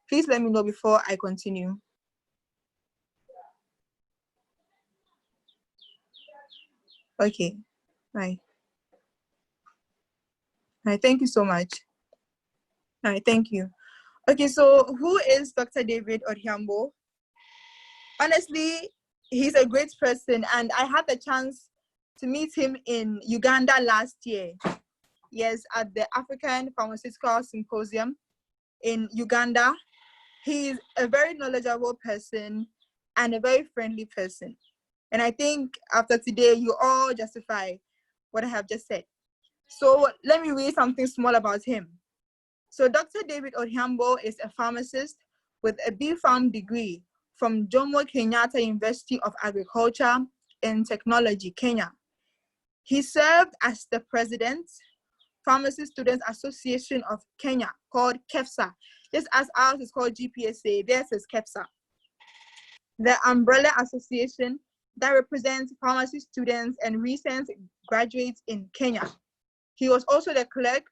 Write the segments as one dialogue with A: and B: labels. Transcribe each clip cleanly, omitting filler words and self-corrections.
A: Please let me know before I continue. Okay, right. All right, thank you so much. All right, thank you. Okay, so who is Dr. David Odhiambo? Honestly, he's a great person, and I had the chance to meet him in Uganda last year. Yes, at the African Pharmaceutical Symposium in Uganda. He's a very knowledgeable person and a very friendly person. And I think after today, you all justify what I have just said. So let me read something small about him. So Dr. David Odhiambo is a pharmacist with a B.Pharm degree from Jomo Kenyatta University of Agriculture and Technology, Kenya. He served as the president, Pharmacy Students Association of Kenya, called KEFSA. Just as ours is called GPSA, theirs is KEFSA. The umbrella association that represents pharmacy students and recent graduates in Kenya. He was also the clerk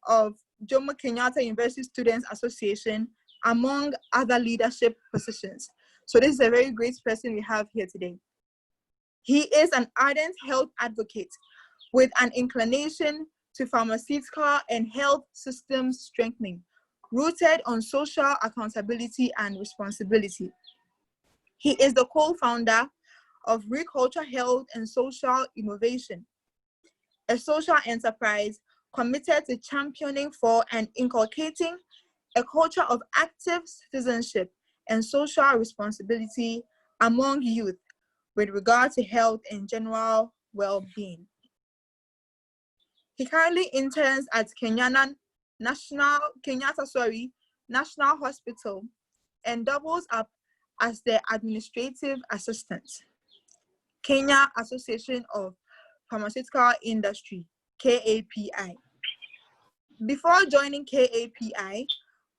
A: of Jomo Kenyatta University Students Association, among other leadership positions. So this is a very great person we have here today. He is an ardent health advocate with an inclination to pharmaceutical and health systems strengthening, rooted on social accountability and responsibility. He is the co-founder of Reculture Health and Social Innovation, a social enterprise committed to championing for and inculcating a culture of active citizenship and social responsibility among youth with regard to health and general well-being. He currently interns at Kenyatta National Hospital and doubles up as the administrative assistant. Kenya Association of Pharmaceutical Industry, KAPI. Before joining KAPI,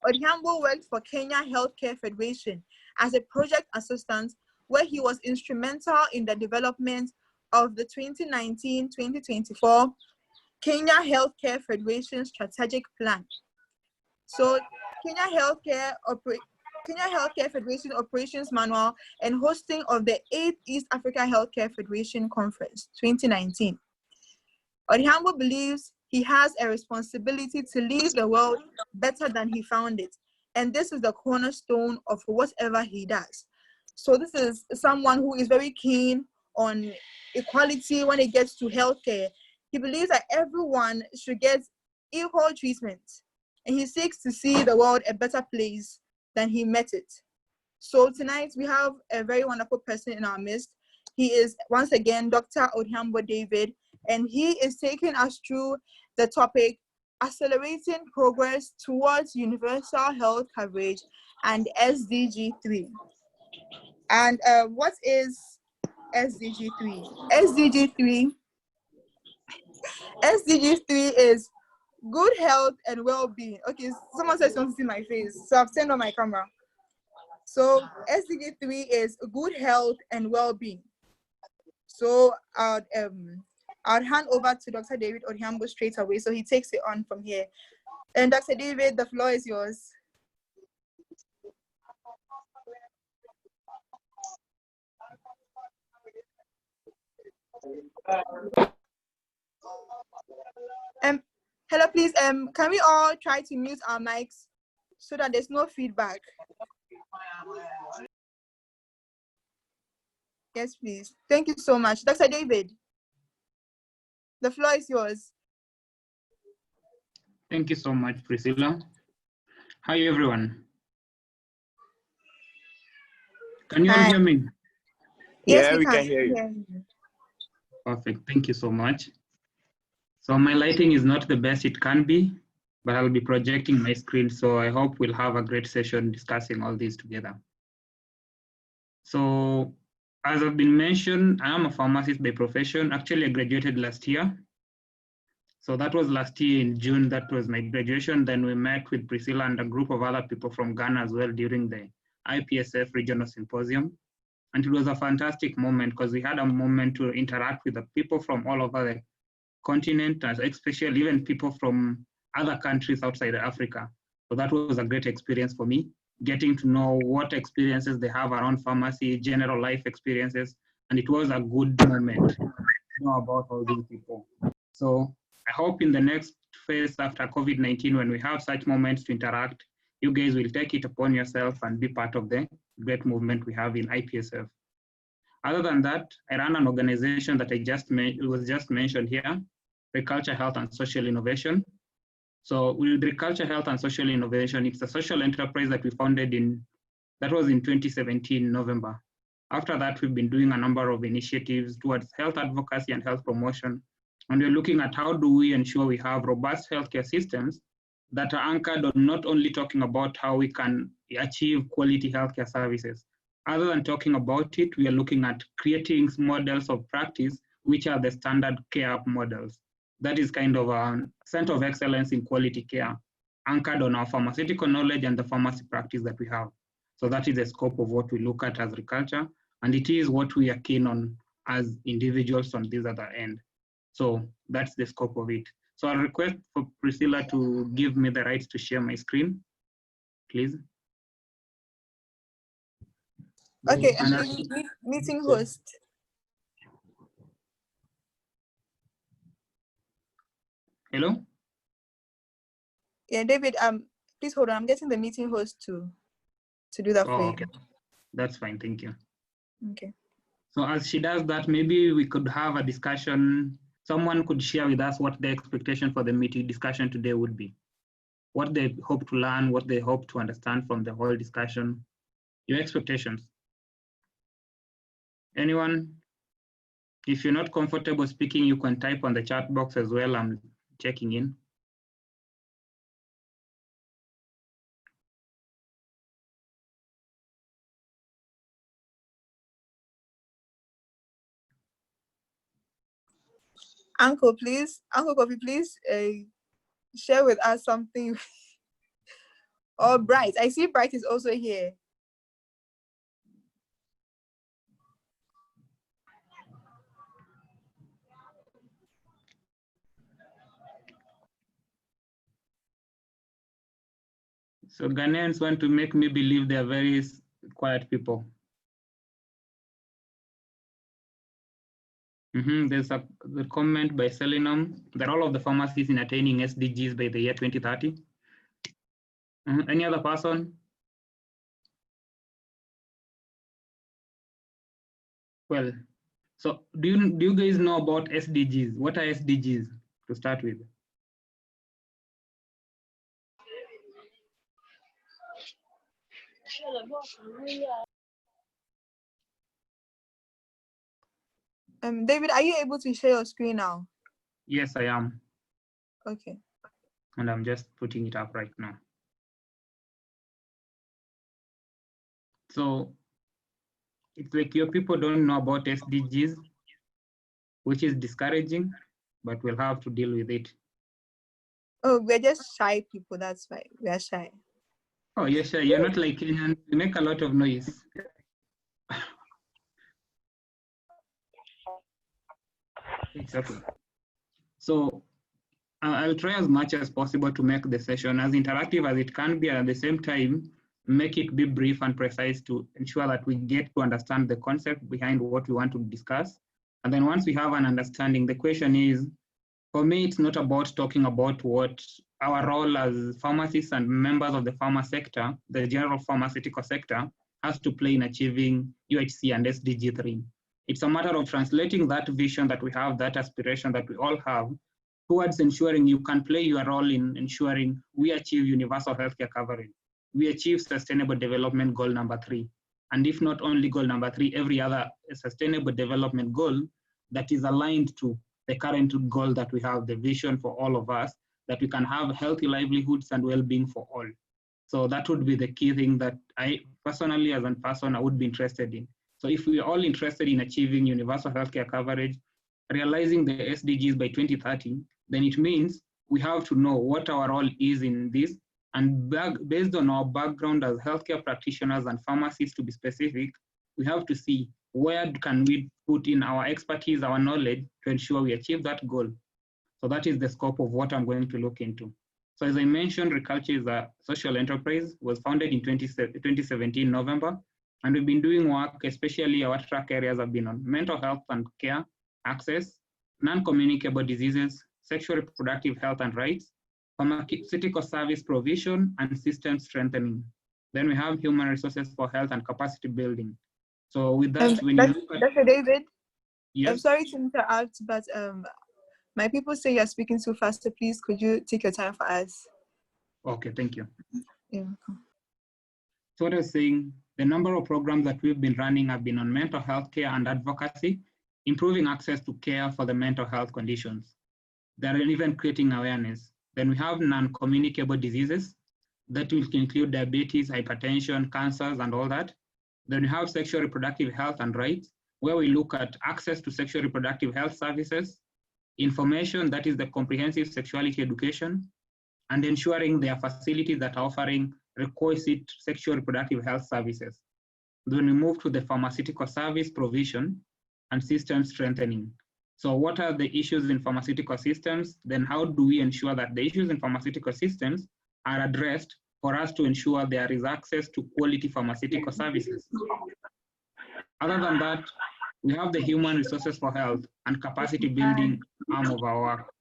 A: Odhiambo worked for Kenya Healthcare Federation as a project assistant, where he was instrumental in the development of the 2019-2024 Kenya Healthcare Federation Strategic Plan. So Kenya Healthcare Federation Operations Manual and hosting of the 8th East Africa Healthcare Federation Conference, 2019. Odhiambo believes he has a responsibility to leave the world better than he found it. And this is the cornerstone of whatever he does. So this is someone who is very keen on equality when it gets to healthcare. He believes that everyone should get equal treatment. And he seeks to see the world a better place than he met it. So tonight we have a very wonderful person in our midst. He is once again Dr. Odhiambo David, and he is taking us through the topic, accelerating progress towards universal health coverage and SDG 3. And what is SDG 3? SDG 3 is good health and well-being. Okay, someone says something to see my face, so I've turned on my camera. So SDG 3 is good health and well-being. So I'd hand over to Dr. David Odhiambo straight away, so he takes it on from here. And Dr. David, the floor is yours. Hello, please. Can we all try to mute our mics so that there's no feedback? Yes, please. Thank you so much. Dr. David, the floor is yours.
B: Thank you so much, Priscilla. Hi, everyone. Can you all hear me?
A: Yes,
C: we can hear you.
B: Perfect. Thank you so much. So my lighting is not the best it can be, but I'll be projecting my screen. So I hope we'll have a great session discussing all these together. So as I've been mentioned, I am a pharmacist by profession. Actually, I graduated last year. So that was last year in June, that was my graduation. Then we met with Priscilla and a group of other people from Ghana as well during the IPSF Regional Symposium. And it was a fantastic moment because we had a moment to interact with the people from all over the continent, especially even people from other countries outside Africa. So that was a great experience for me. getting to know what experiences they have around pharmacy, general life experiences, and it was a good moment to know about all these people. So I hope in the next phase after COVID-19, when we have such moments to interact, you guys will take it upon yourself and be part of the great movement we have in IPSF. Other than that, I run an organization that was just mentioned here, Agriculture, Health, and Social Innovation. So with Agriculture, Health, and Social Innovation, it's a social enterprise that we founded that was in 2017, November. After that, we've been doing a number of initiatives towards health advocacy and health promotion. And we're looking at how do we ensure we have robust healthcare systems that are anchored on not only talking about how we can achieve quality healthcare services. Other than talking about it, we are looking at creating models of practice, which are the standard care models. That is kind of a center of excellence in quality care, anchored on our pharmaceutical knowledge and the pharmacy practice that we have. So that is the scope of what we look at as agriculture, and it is what we are keen on as individuals on this other end. So that's the scope of it. So I'll request for Priscilla to give me the right to share my screen, please.
A: Okay, meeting host.
B: Hello?
A: Yeah, David, please hold on. I'm getting the meeting host to do that for you.
B: Okay. That's fine, thank you.
A: Okay.
B: So as she does that, maybe we could have a discussion. Someone could share with us what the expectation for the meeting discussion today would be. What they hope to learn, what they hope to understand from the whole discussion. Your expectations. Anyone? If you're not comfortable speaking, you can type on the chat box as well. I'm checking in.
A: Uncle Coffee, please share with us something. Oh, Bright. I see Bright is also here.
B: So Ghanaians want to make me believe they are very quiet people. There's the comment by Selinum that all of the pharmacies in attaining SDGs by the year 2030. Any other person? Well, so do you guys know about SDGs? What are SDGs to start with?
A: David, are you able to share your screen now?
B: Yes, I am.
A: Okay.
B: And I'm just putting it up right now. So it's like your people don't know about SDGs, which is discouraging, but we'll have to deal with it.
A: Oh, we're just shy people, that's why we are shy.
B: Oh, yes, sure. You're not like Kenyans. You make a lot of noise. It's okay. So I'll try as much as possible to make the session as interactive as it can be, and at the same time, make it be brief and precise to ensure that we get to understand the concept behind what we want to discuss. And then once we have an understanding, the question is, for me, it's not about talking about what our role as pharmacists and members of the pharma sector, the general pharmaceutical sector, has to play in achieving UHC and SDG 3. It's a matter of translating that vision that we have, that aspiration that we all have, towards ensuring you can play your role in ensuring we achieve universal healthcare coverage. We achieve sustainable development goal number 3. And if not only goal number 3, every other sustainable development goal that is aligned to the current goal that we have, the vision for all of us, that we can have healthy livelihoods and well-being for all. So that would be the key thing that I personally, as a person, I would be interested in. So if we are all interested in achieving universal healthcare coverage, realizing the SDGs by 2030, then it means we have to know what our role is in this, and based on our background as healthcare practitioners and pharmacists, to be specific, we have to see where can we put in our expertise, our knowledge to ensure we achieve that goal. So that is the scope of what I'm going to look into. So as I mentioned, Reculture is a social enterprise, was founded in 2017 November, and we've been doing work, especially our track areas have been on mental health and care, access, non-communicable diseases, sexual reproductive health and rights, pharmaceutical service provision, and system strengthening. Then we have human resources for health and capacity building. So with that, when you look at—
A: Dr. David,
B: yes?
A: I'm sorry to interrupt, but my people say you're speaking too fast, so please could you take your time for us?
B: Okay, thank you.
A: Yeah.
B: So what I was saying, the number of programs that we've been running have been on mental health care and advocacy, improving access to care for the mental health conditions. They're even creating awareness. Then we have non-communicable diseases that will include diabetes, hypertension, cancers, and all that. Then we have sexual reproductive health and rights, where we look at access to sexual reproductive health services, information, that is the comprehensive sexuality education, and ensuring there are facilities that are offering requisite sexual reproductive health services. Then we move to the pharmaceutical service provision and system strengthening. So what are the issues in pharmaceutical systems? Then how do we ensure that the issues in pharmaceutical systems are addressed for us to ensure there is access to quality pharmaceutical services? Other than that, we have the human resources for health and capacity building arm of our work.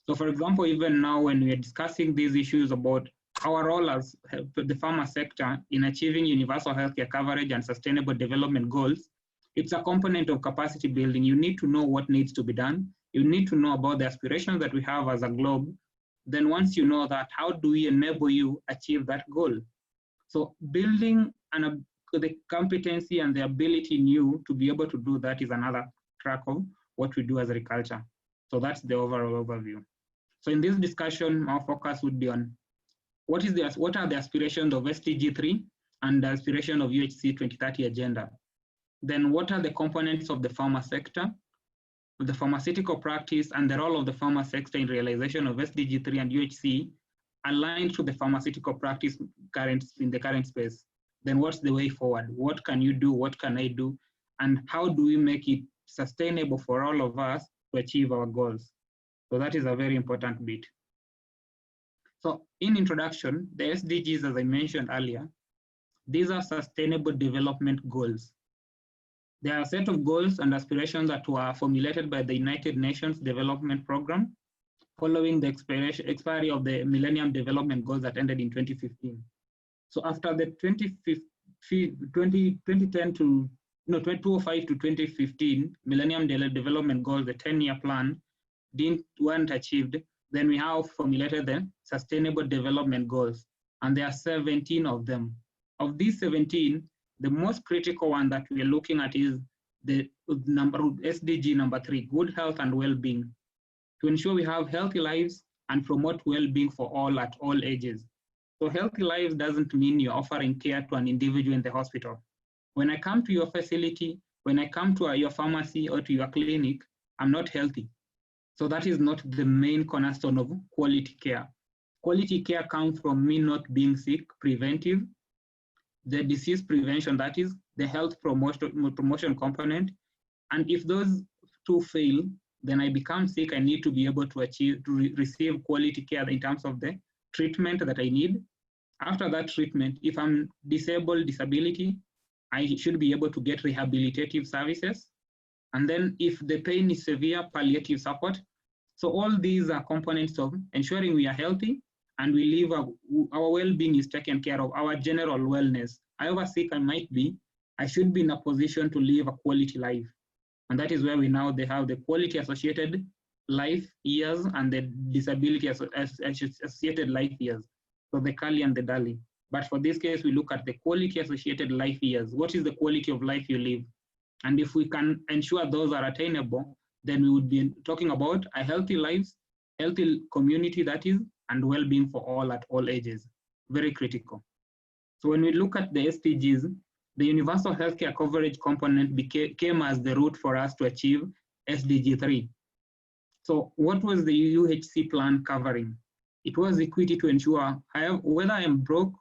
B: So for example, even now when we are discussing these issues about our role as the pharma sector in achieving universal healthcare coverage and sustainable development goals, it's a component of capacity building. You need to know what needs to be done. You need to know about the aspirations that we have as a globe. Then once you know that, how do we enable you achieve that goal? So building the competency and the ability in you to be able to do that is another track of what we do as agriculture. So that's the overall overview. So in this discussion, our focus would be on what are the aspirations of SDG 3 and the aspiration of UHC 2030 agenda. Then what are the components of the pharma sector, the pharmaceutical practice, and the role of the pharma sector in realization of SDG 3 and UHC aligned to the pharmaceutical practice in the current space. Then what's the way forward? What can you do? What can I do? And how do we make it sustainable for all of us to achieve our goals? So that is a very important bit. So in introduction, the SDGs, as I mentioned earlier, these are sustainable development goals. They are a set of goals and aspirations that were formulated by the United Nations Development Programme following the expiry of the Millennium Development Goals that ended in 2015. So after the 2005 to 2015 Millennium Development Goals, the 10-year plan, weren't achieved, then we have formulated the Sustainable Development Goals, and there are 17 of them. Of these 17, the most critical one that we are looking at is the SDG number 3, good health and well-being, to ensure we have healthy lives and promote well-being for all at all ages. So healthy lives doesn't mean you're offering care to an individual in the hospital. When I come to your facility, when I come to your pharmacy or to your clinic, I'm not healthy. So that is not the main cornerstone of quality care. Quality care comes from me not being sick, preventive, the disease prevention, that is the health promotion component. And if those two fail, then I become sick. I need to be able to receive quality care in terms of the treatment that I need. After that treatment, if I'm disability, I should be able to get rehabilitative services. And then if the pain is severe, palliative support. So all these are components of ensuring we are healthy and we live, our well-being is taken care of, our general wellness. However sick I might be, I should be in a position to live a quality life. And that is where they have the quality associated life years and the disability associated life years. So the CALI and the DALI. But for this case, we look at the quality associated life years. What is the quality of life you live? And if we can ensure those are attainable, then we would be talking about a healthy lives, healthy community that is, and well-being for all at all ages. Very critical. So when we look at the SDGs, the universal healthcare coverage component came as the route for us to achieve SDG 3. So what was the UHC plan covering? It was equity to ensure whether I'm broke,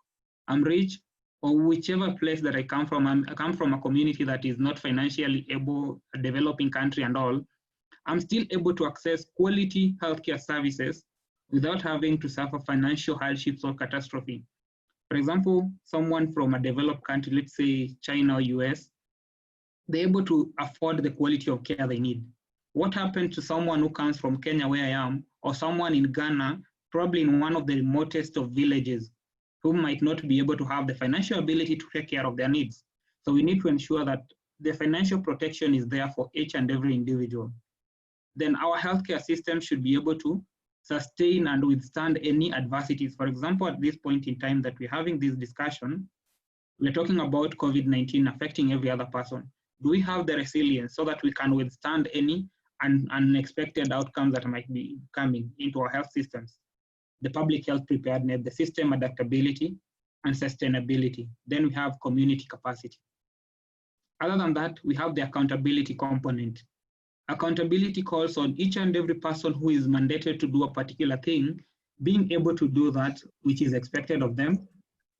B: I'm rich, or whichever place that I come from, I come from a community that is not financially able, a developing country and all, I'm still able to access quality healthcare services without having to suffer financial hardships or catastrophe. For example, someone from a developed country, let's say China or US, they're able to afford the quality of care they need. What happened to someone who comes from Kenya, where I am, or someone in Ghana, probably in one of the remotest of villages, who might not be able to have the financial ability to take care of their needs? So we need to ensure that the financial protection is there for each and every individual. Then our healthcare system should be able to sustain and withstand any adversities. For example, at this point in time that we're having this discussion, we're talking about COVID-19 affecting every other person. Do we have the resilience so that we can withstand any unexpected outcomes that might be coming into our health systems? The public health preparedness, the system adaptability, and sustainability. Then we have community capacity. Other than that, we have the accountability component. Accountability calls on each and every person who is mandated to do a particular thing, being able to do that which is expected of them.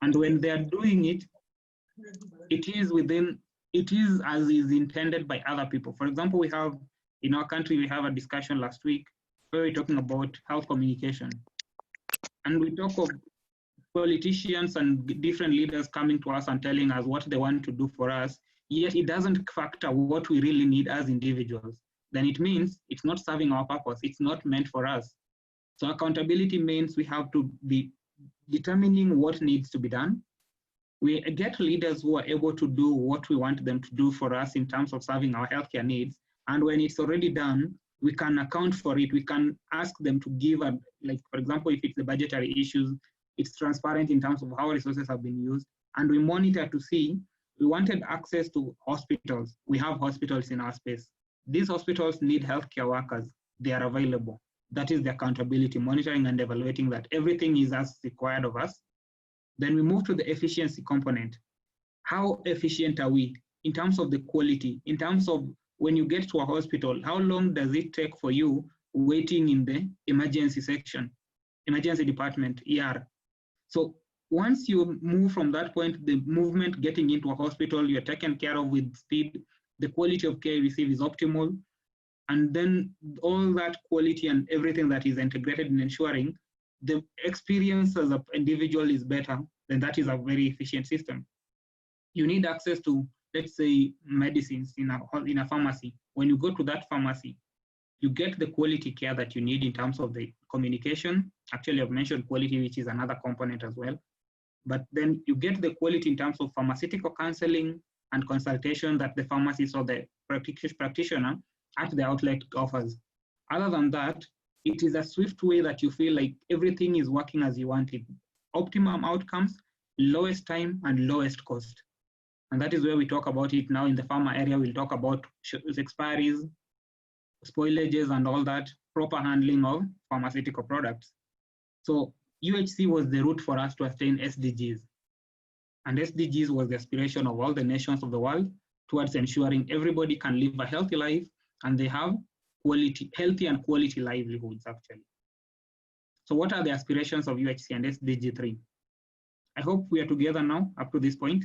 B: And when they are doing it, it is as is intended by other people. For example, we have, in our country, we have a discussion last week where we're talking about health communication. And we talk of politicians and different leaders coming to us and telling us what they want to do for us, yet it doesn't factor what we really need as individuals. Then it means it's not serving our purpose. It's not meant for us. So accountability means we have to be determining what needs to be done. We get leaders who are able to do what we want them to do for us in terms of serving our healthcare needs. And when it's already done, we can account for it. We can ask them to give, like, for example, if it's the budgetary issues, it's transparent in terms of how resources have been used. And we monitor to see, we wanted access to hospitals. We have hospitals in our space. These hospitals need healthcare workers. They are available. That is the accountability, monitoring and evaluating that everything is as required of us. Then we move to the efficiency component. How efficient are we in terms of the quality, in terms of when you get to a hospital, how long does it take for you waiting in the emergency section, emergency department, ER? So once you move from that point, the movement getting into a hospital, you're taken care of with speed, the quality of care you receive is optimal, and then all that quality and everything that is integrated in ensuring the experience as an individual is better, then that is a very efficient system. You need access to, let's say, medicines in a pharmacy. When you go to that pharmacy, you get the quality care that you need in terms of the communication. Actually, I've mentioned quality, which is another component as well. But then you get the quality in terms of pharmaceutical counseling and consultation that the pharmacist or the practitioner at the outlet offers. Other than that, it is a swift way that you feel like everything is working as you want it. Optimum outcomes, lowest time, and lowest cost. And that is where we talk about it now in the pharma area. We'll talk about expiries, spoilages, and all that, proper handling of pharmaceutical products. So UHC was the route for us to attain SDGs. And SDGs was the aspiration of all the nations of the world towards ensuring everybody can live a healthy life and they have healthy and quality livelihoods, actually. So what are the aspirations of UHC and SDG 3? I hope we are together now up to this point.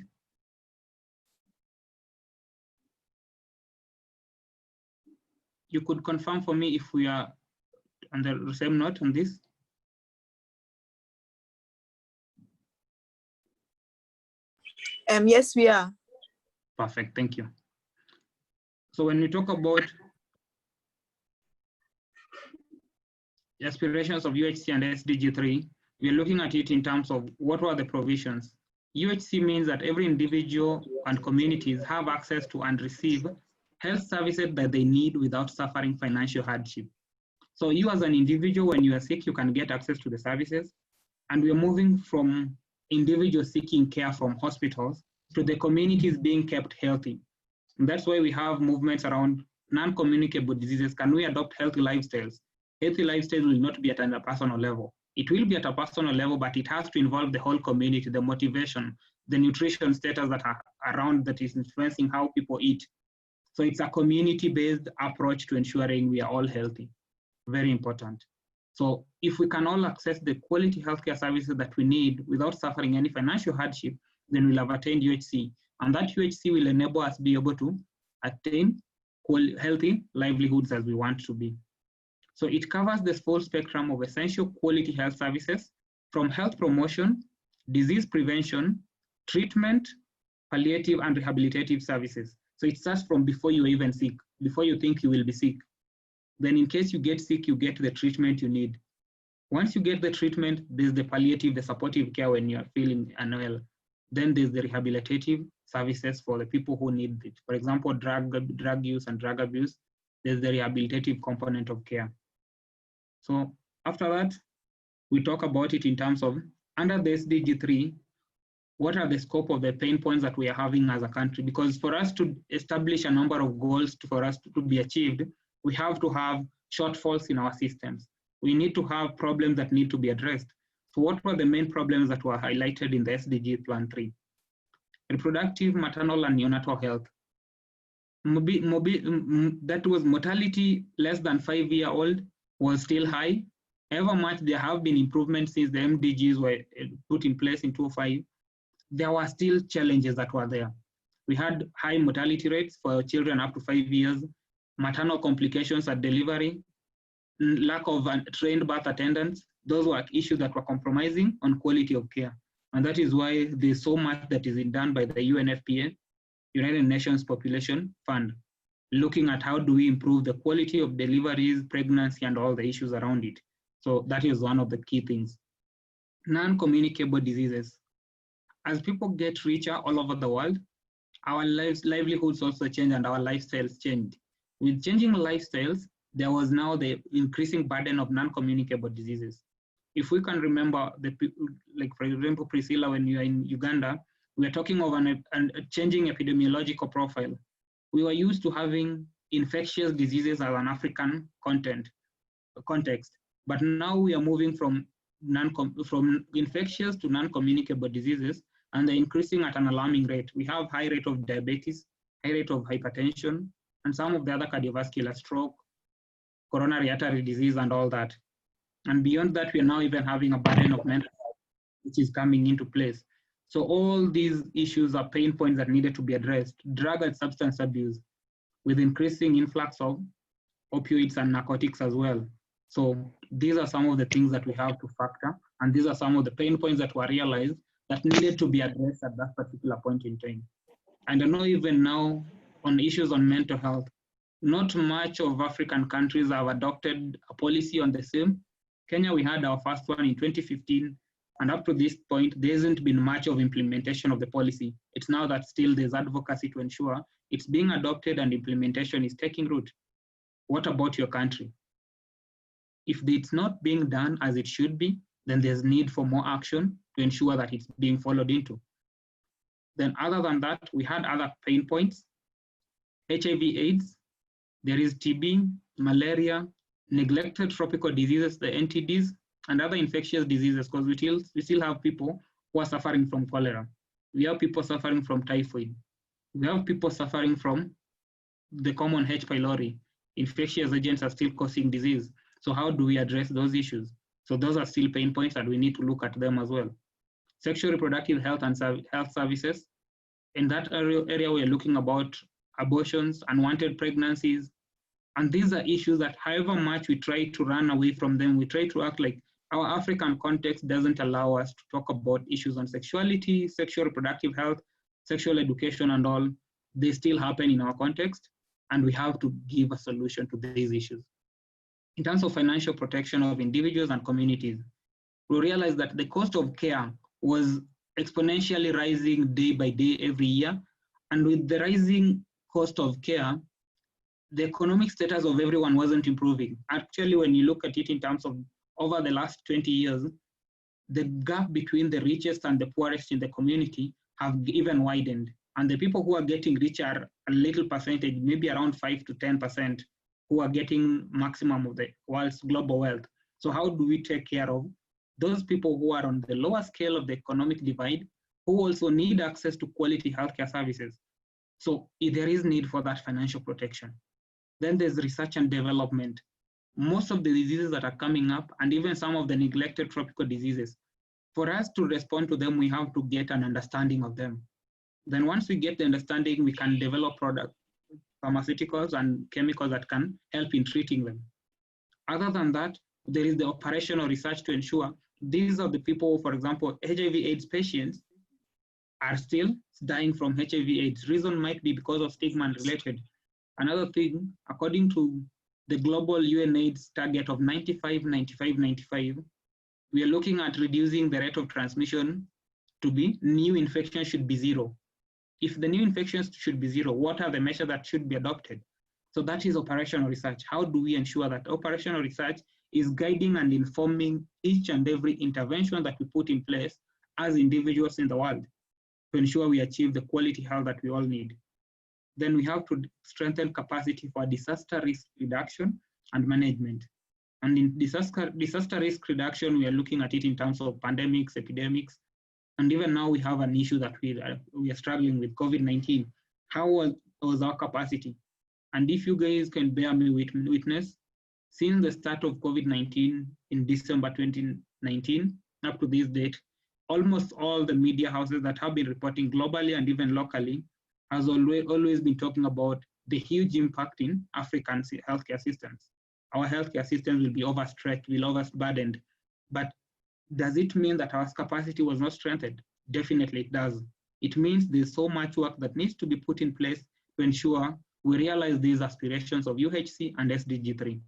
B: You could confirm for me if we are on the same note on this.
A: Yes, we are.
B: Perfect, thank you. So when we talk about the aspirations of UHC and SDG 3, we are looking at it in terms of what were the provisions. UHC means that every individual and communities have access to and receive health services that they need without suffering financial hardship. So you as an individual, when you are sick, you can get access to the services. And we're moving from individuals seeking care from hospitals to the communities being kept healthy. And that's why we have movements around non-communicable diseases. Can we adopt healthy lifestyles? Healthy lifestyles will not be at a personal level. It will be at a personal level, but it has to involve the whole community, the motivation, the nutrition status that are around that is influencing how people eat. So it's a community-based approach to ensuring we are all healthy. Very important. So if we can all access the quality healthcare services that we need without suffering any financial hardship, then we'll have attained UHC. And that UHC will enable us to be able to attain healthy livelihoods as we want to be. So it covers the full spectrum of essential quality health services from health promotion, disease prevention, treatment, palliative and rehabilitative services. So it starts from before you even sick, before you think you will be sick. Then in case you get sick, you get the treatment you need. Once you get the treatment, there's the palliative, the supportive care when you are feeling unwell. Then there's the rehabilitative services for the people who need it. For example, drug use and drug abuse, there's the rehabilitative component of care. So after that, we talk about it in terms of, under the SDG 3, what are the scope of the pain points that we are having as a country? Because for us to establish a number of goals for us to be achieved, we have to have shortfalls in our systems. We need to have problems that need to be addressed. So what were the main problems that were highlighted in the SDG Plan 3? Reproductive, maternal, and neonatal health. That was mortality less than 5-year-old was still high. However much there have been improvements since the MDGs were put in place in 2005, there were still challenges that were there. We had high mortality rates for children up to 5 years, maternal complications at delivery, lack of trained birth attendants. Those were issues that were compromising on quality of care. And that is why there's so much that is done by the UNFPA, United Nations Population Fund, looking at how do we improve the quality of deliveries, pregnancy, and all the issues around it. So that is one of the key things. Non-communicable diseases. As people get richer all over the world, our livelihoods also change and our lifestyles changed. With changing lifestyles, there was now the increasing burden of non-communicable diseases. If we can remember, like for example, Priscilla, when you are in Uganda, we are talking of a changing epidemiological profile. We were used to having infectious diseases as an African context, but now we are moving from infectious to non-communicable diseases, and they're increasing at an alarming rate. We have high rate of diabetes, high rate of hypertension, and some of the other cardiovascular, stroke, coronary artery disease, and all that. And beyond that, we are now even having a burden of mental health, which is coming into place. So all these issues are pain points that needed to be addressed. Drug and substance abuse, with increasing influx of opioids and narcotics as well. So these are some of the things that we have to factor, and these are some of the pain points that were realized that needed to be addressed at that particular point in time. And I know even now on issues on mental health, not much of African countries have adopted a policy on the same. Kenya, we had our first one in 2015, and up to this point, there hasn't been much of implementation of the policy. It's now that still there's advocacy to ensure it's being adopted and implementation is taking root. What about your country? If it's not being done as it should be, then there's need for more action to ensure that it's being followed into. Then other than that, we had other pain points. HIV/AIDS, there is TB, malaria, neglected tropical diseases, the NTDs, and other infectious diseases, because we still have people who are suffering from cholera. We have people suffering from typhoid. We have people suffering from the common H. pylori. Infectious agents are still causing disease. So how do we address those issues? So those are still pain points and we need to look at them as well. Sexual reproductive health and health services. In that area, we're looking about abortions, unwanted pregnancies. And these are issues that however much we try to run away from them, we try to act like our African context doesn't allow us to talk about issues on sexuality, sexual reproductive health, sexual education and all. They still happen in our context, and we have to give a solution to these issues. In terms of financial protection of individuals and communities, we realized that the cost of care was exponentially rising day by day every year. And with the rising cost of care, the economic status of everyone wasn't improving. Actually, when you look at it in terms of over the last 20 years, the gap between the richest and the poorest in the community have even widened. And the people who are getting richer are a little percentage, maybe around 5 to 10%, who are getting maximum of the world's global wealth. So how do we take care of those people who are on the lower scale of the economic divide, who also need access to quality healthcare services? So there is need for that financial protection. Then there's research and development. Most of the diseases that are coming up, and even some of the neglected tropical diseases, for us to respond to them, we have to get an understanding of them. Then once we get the understanding, we can develop products, pharmaceuticals and chemicals that can help in treating them. Other than that, there is the operational research to ensure these are the people, for example, HIV/AIDS patients are still dying from HIV/AIDS. Reason might be because of stigma and related. Another thing, according to the global UNAIDS target of 95, 95, 95, we are looking at reducing the rate of transmission to be new infections should be 0. If the new infections should be 0, what are the measures that should be adopted? So that is operational research. How do we ensure that operational research is guiding and informing each and every intervention that we put in place as individuals in the world to ensure we achieve the quality health that we all need? Then we have to strengthen capacity for disaster risk reduction and management. And in disaster risk reduction, we are looking at it in terms of pandemics, epidemics, and even now we have an issue that we are struggling with, COVID-19. How was our capacity? And if you guys can bear me witness, since the start of COVID-19 in December 2019, up to this date, almost all the media houses that have been reporting globally and even locally has always been talking about the huge impact in African healthcare systems. Our healthcare systems will be overstretched, will overburdened. But does it mean that our capacity was not strengthened? Definitely it does. It means there's so much work that needs to be put in place to ensure we realize these aspirations of UHC and SDG 3.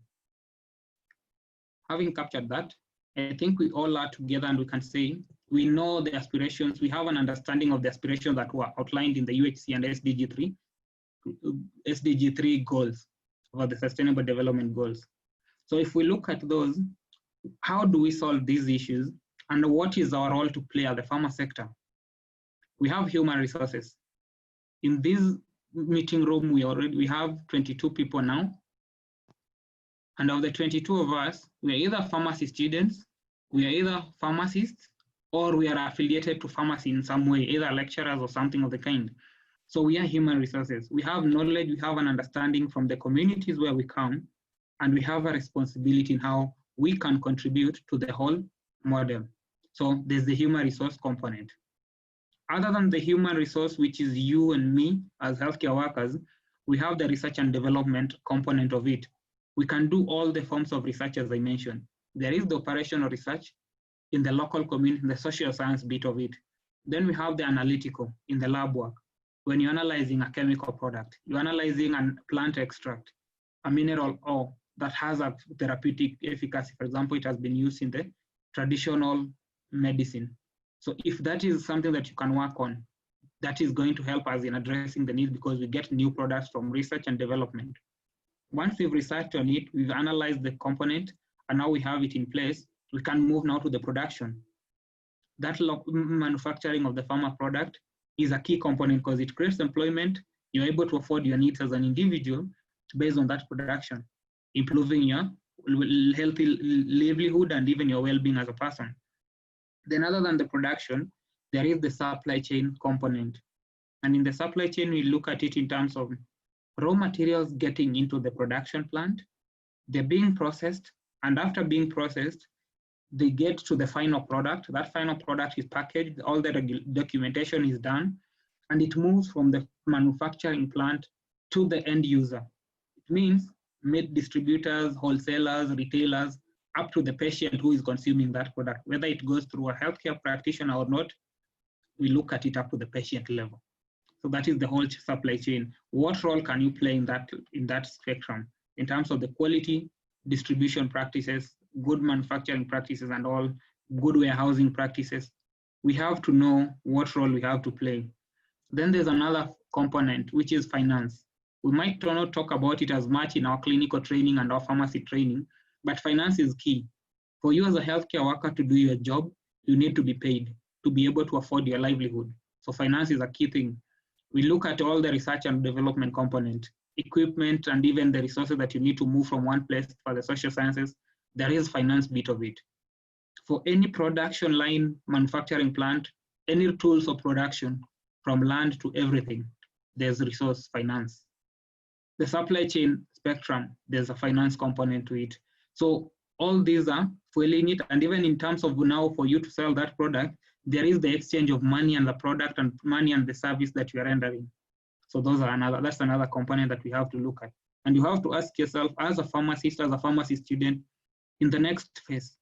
B: Having captured that, I think we all are together and we can say we know the aspirations, we have an understanding of the aspirations that were outlined in the UHC and SDG 3 goals for the Sustainable Development Goals. So if we look at those, how do we solve these issues and what is our role to play at the pharma sector? We have human resources. In this meeting room, we have 22 people now. And of the 22 of us, we are either pharmacy students, we are either pharmacists, or we are affiliated to pharmacy in some way, either lecturers or something of the kind. So we are human resources. We have knowledge, we have an understanding from the communities where we come, and we have a responsibility in how we can contribute to the whole model. So there's the human resource component. Other than the human resource, which is you and me as healthcare workers, we have the research and development component of it. We can do all the forms of research as I mentioned. There is the operational research in the local community, the social science bit of it. Then we have the analytical in the lab work. When you're analyzing a chemical product, you're analyzing a plant extract, a mineral ore that has a therapeutic efficacy. For example, it has been used in the traditional medicine. So if that is something that you can work on, that is going to help us in addressing the needs because we get new products from research and development. Once we've researched on it, we've analyzed the component, and now we have it in place, we can move now to the production. That manufacturing of the pharma product is a key component because it creates employment. You're able to afford your needs as an individual based on that production, improving your healthy livelihood and even your well-being as a person. Then other than the production, there is the supply chain component. And in the supply chain, we look at it in terms of raw materials getting into the production plant, they're being processed, and after being processed, they get to the final product. That final product is packaged, all the documentation is done, and it moves from the manufacturing plant to the end user. It means distributors, wholesalers, retailers, up to the patient who is consuming that product. Whether it goes through a healthcare practitioner or not, we look at it up to the patient level. So that is the whole supply chain. What role can you play in that spectrum in terms of the quality, distribution practices, good manufacturing practices, and all good warehousing practices? We have to know what role we have to play. Then there's another component, which is finance. We might not talk about it as much in our clinical training and our pharmacy training, but finance is key. For you as a healthcare worker to do your job, you need to be paid to be able to afford your livelihood. So finance is a key thing. We look at all the research and development component, equipment, and even the resources that you need to move from one place for the social sciences. There is finance bit of it. For any production line, manufacturing plant, any tools of production, from land to everything, there's resource finance. The supply chain spectrum, there's a finance component to it. So all these are fueling it, and even in terms of now for you to sell that product, there is the exchange of money and the product and money and the service that you are rendering. So that's another component that we have to look at. And you have to ask yourself, as a pharmacist, as a pharmacy student, in the next phase,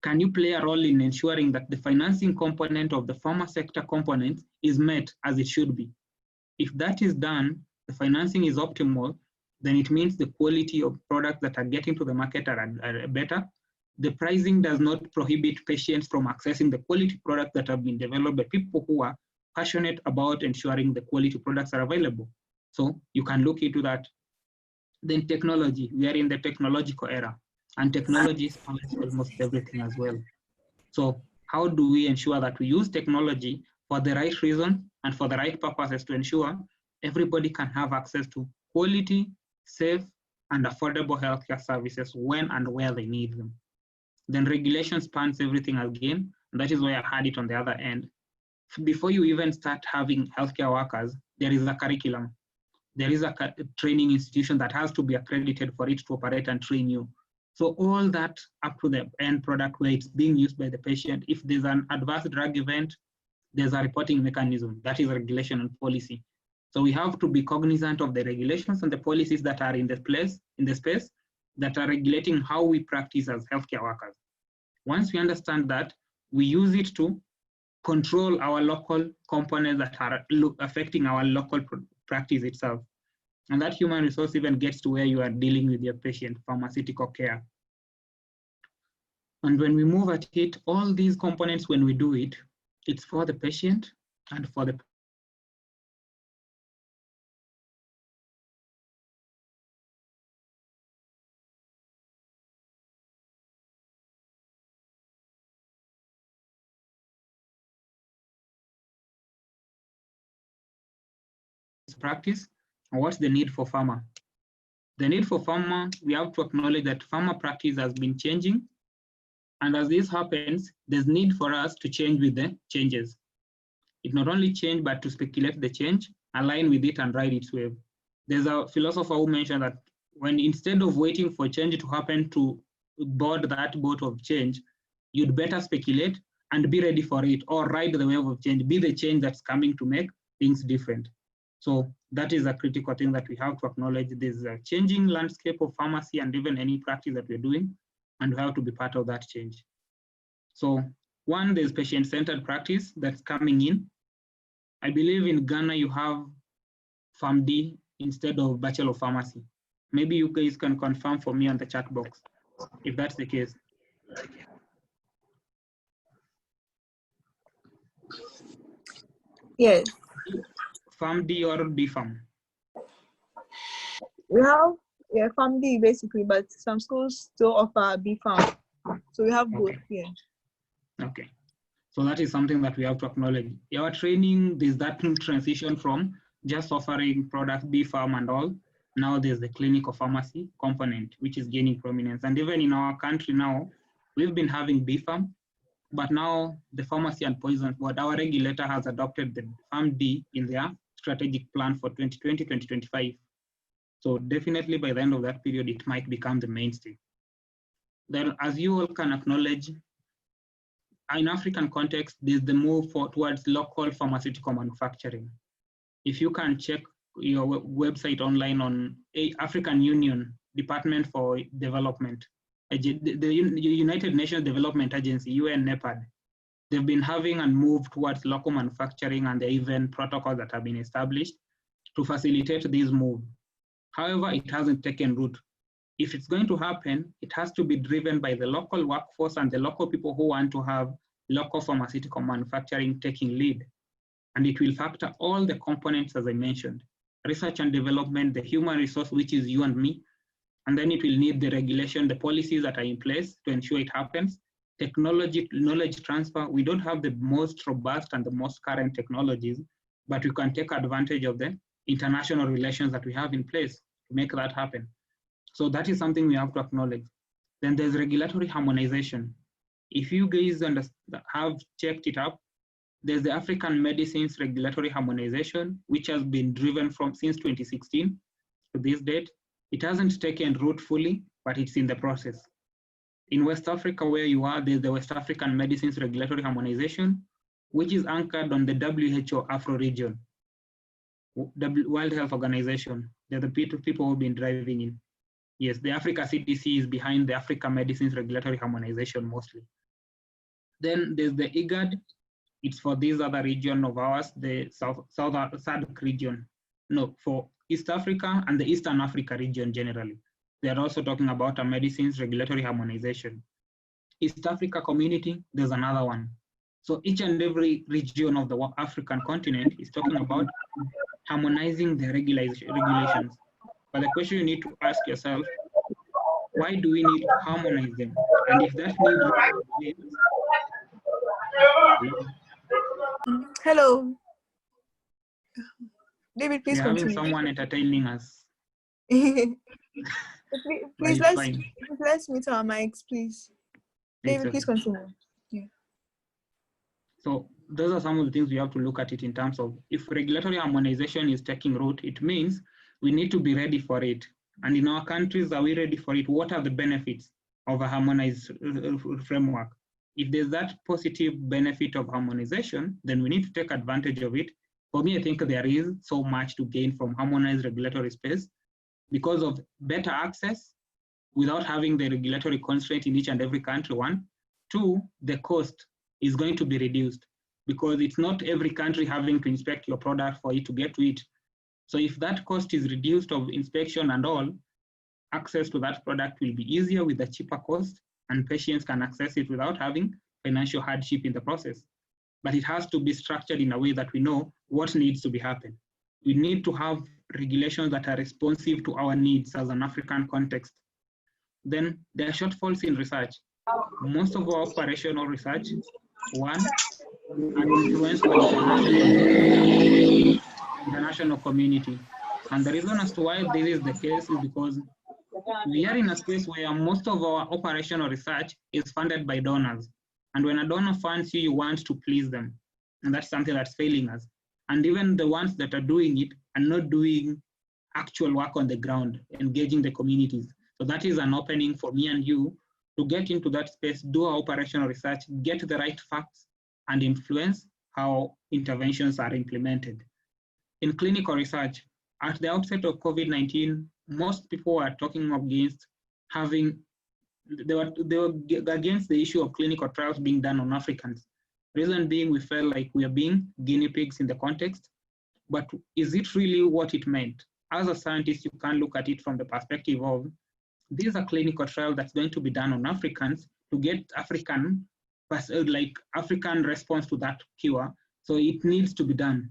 B: can you play a role in ensuring that the financing component of the pharma sector component is met as it should be? If that is done, the financing is optimal, then it means the quality of products that are getting to the market are better. The pricing does not prohibit patients from accessing the quality products that have been developed by people who are passionate about ensuring the quality products are available. So you can look into that. Then technology, we are in the technological era, and technology spans almost everything as well. So how do we ensure that we use technology for the right reason and for the right purposes to ensure everybody can have access to quality, safe, and affordable healthcare services when and where they need them? Then regulation spans everything again, and that is why I had it on the other end. Before you even start having healthcare workers, there is a curriculum. There is a training institution that has to be accredited for it to operate and train you. So all that up to the end product where it's being used by the patient. If there's an adverse drug event, there's a reporting mechanism. That is regulation and policy. So we have to be cognizant of the regulations and the policies that are in the space that are regulating how we practice as healthcare workers. Once we understand that, we use it to control our local components that are affecting our local practice itself. And that human resource even gets to where you are dealing with your patient, pharmaceutical care. And when we move at it, all these components, when we do it, it's for the patient and for the practice. And what's the need for pharma? The need for pharma, we have to acknowledge that pharma practice has been changing. And as this happens, there's need for us to change with the changes. It not only change, but to speculate the change, align with it and ride its wave. There's a philosopher who mentioned that when instead of waiting for change to happen to board that boat of change, you'd better speculate and be ready for it, or ride the wave of change, be the change that's coming to make things different. So that is a critical thing that we have to acknowledge. There's a changing landscape of pharmacy and even any practice that we're doing, and we have to be part of that change. So one, there's patient-centered practice that's coming in. I believe in Ghana you have PharmD instead of Bachelor of Pharmacy. Maybe you guys can confirm for me on the chat box if that's the case.
A: Yes.
B: PharmD or BPharm?
A: We have PharmD basically, but some schools still offer BPharm. So we have both here.
B: Okay. So that is something that we have to acknowledge. Our training, there's that transition from just offering products, BPharm and all. Now there's the clinical pharmacy component, which is gaining prominence. And even in our country now, we've been having BPharm, but now the Pharmacy and Poison Board, our regulator, has adopted the PharmD in their strategic plan for 2020-2025. So definitely by the end of that period, it might become the mainstay. Then, as you all can acknowledge, in African context, there's the move towards local pharmaceutical manufacturing. If you can check your website online on African Union Department for Development, the United Nations Development Agency, UN NEPAD, they've been having and moved towards local manufacturing, and there are even protocols that have been established to facilitate this move. However, it hasn't taken root. If it's going to happen, it has to be driven by the local workforce and the local people who want to have local pharmaceutical manufacturing taking lead. And it will factor all the components, as I mentioned, research and development, the human resource, which is you and me, and then it will need the regulation, the policies that are in place to ensure it happens. Technology, knowledge transfer, we don't have the most robust and the most current technologies, but we can take advantage of the international relations that we have in place to make that happen. So that is something we have to acknowledge. Then there's regulatory harmonization. If you guys have checked it up, there's the African Medicines Regulatory Harmonization, which has been driven from since 2016 to this date. It hasn't taken root fully, but it's in the process. In West Africa, where you are, there's the West African Medicines Regulatory Harmonization, which is anchored on the WHO Afro region. World Health Organization. They're the people who've been driving in. Yes, the Africa CDC is behind the Africa Medicines Regulatory Harmonization mostly. Then there's the IGAD. It's for this other region of ours, the SADC region. No, for East Africa and the Eastern Africa region generally. They are also talking about a medicines regulatory harmonization. East Africa community, there's another one. So each and every region of the African continent is talking about harmonizing their regulations. But the question you need to ask yourself, why do we need to harmonize them? And if that need exists,
A: hello. David, please
B: we're having
A: continue.
B: someone entertaining us.
A: please let's mute our mics, please. David, please continue. Yeah.
B: So those are some of the things we have to look at it in terms of if regulatory harmonization is taking root, it means we need to be ready for it. And in our countries, are we ready for it? What are the benefits of a harmonized framework? If there's that positive benefit of harmonization, then we need to take advantage of it. For me, I think there is so much to gain from harmonized regulatory space because of better access without having the regulatory constraint in each and every country, one. Two, the cost is going to be reduced because it's not every country having to inspect your product for you to get to it. So if that cost is reduced of inspection and all, access to that product will be easier with a cheaper cost and patients can access it without having financial hardship in the process. But it has to be structured in a way that we know what needs to be happened. We need to have regulations that are responsive to our needs as an African context. Then there are shortfalls in research. Most of our operational research, one, are influenced by the international community. And the reason as to why this is the case is because we are in a space where most of our operational research is funded by donors. And when a donor funds you, you want to please them. And that's something that's failing us. And even the ones that are doing it are not doing actual work on the ground, engaging the communities. So that is an opening for me and you to get into that space, do our operational research, get the right facts, and influence how interventions are implemented. In clinical research, at the outset of COVID-19, most people were talking against having, they were against the issue of clinical trials being done on Africans. Reason being, we felt like we are being guinea pigs in the context, but is it really what it meant? As a scientist, you can look at it from the perspective of, this is a clinical trial that's going to be done on Africans to get African response to that cure. So it needs to be done.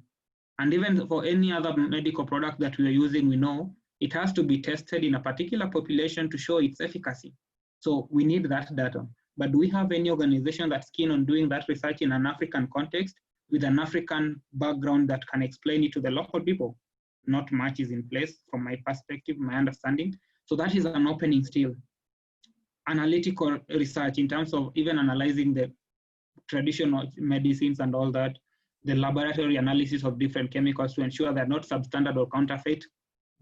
B: And even for any other medical product that we are using, we know it has to be tested in a particular population to show its efficacy. So we need that data. But do we have any organization that's keen on doing that research in an African context with an African background that can explain it to the local people? Not much is in place from my perspective, my understanding. So that is an opening still. Analytical research in terms of even analyzing the traditional medicines and all that, the laboratory analysis of different chemicals to ensure they're not substandard or counterfeit,